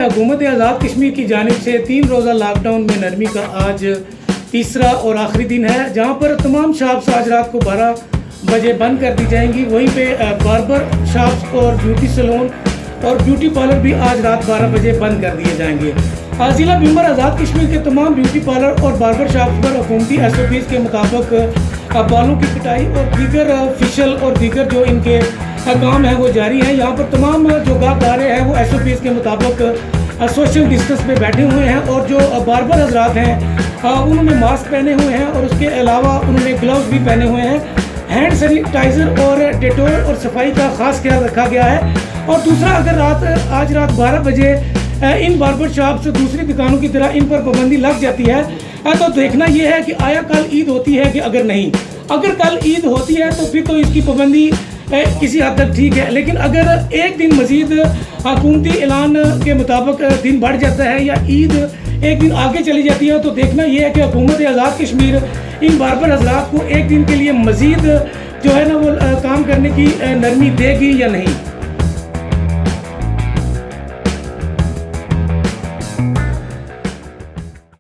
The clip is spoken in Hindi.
हुकूमत आज़ाद कश्मीर की जानिब से 3 रोज़ा लॉकडाउन में नरमी का आज तीसरा और आखिरी दिन है, जहां पर तमाम शॉप्स आज रात को 12 बजे बंद कर दी जाएंगी। वहीं पे बार्बर शॉप्स और ब्यूटी सैलून और ब्यूटी पार्लर भी आज रात 12 बजे बंद कर दिए जाएंगे। ज़िला मेंबर आज़ाद कश्मीर के तमाम ब्यूटी पार्लर और बार्बर शॉप्स पर हुकूमती SOPs के मुताबिक बालों की कटाई और दीगर फेशियल और दीगर जो इनके काम है वो जारी है। यहाँ पर तमाम जो गाहक हैं वो SOPs के मुताबिक सोशल डिस्टेंस पे बैठे हुए हैं और जो बार्बर हजरात हैं उन्होंने मास्क पहने हुए हैं और उसके अलावा उन्होंने ग्लव्स भी पहने हुए हैं। हैंड सैनिटाइज़र और डेटोल और सफाई का ख़ास ख्याल रखा गया है। और दूसरा, अगर आज रात 12 बजे इन बार्बर शॉप से दूसरी दुकानों की तरह इन पर पाबंदी लग जाती है तो देखना यह है कि आया कल ईद होती है कि अगर नहीं। अगर कल ईद होती है तो फिर तो इसकी पाबंदी किसी हद तक ठीक है, लेकिन अगर एक दिन मज़ीद हुकूमती ऐलान के मुताबिक दिन बढ़ जाता है या ईद एक दिन आगे चली जाती है तो देखना यह है कि हुकूमत आज़ाद कश्मीर इन बार्बर हजरात को एक दिन के लिए मज़ीद जो है ना वो काम करने की नरमी देगी या नहीं।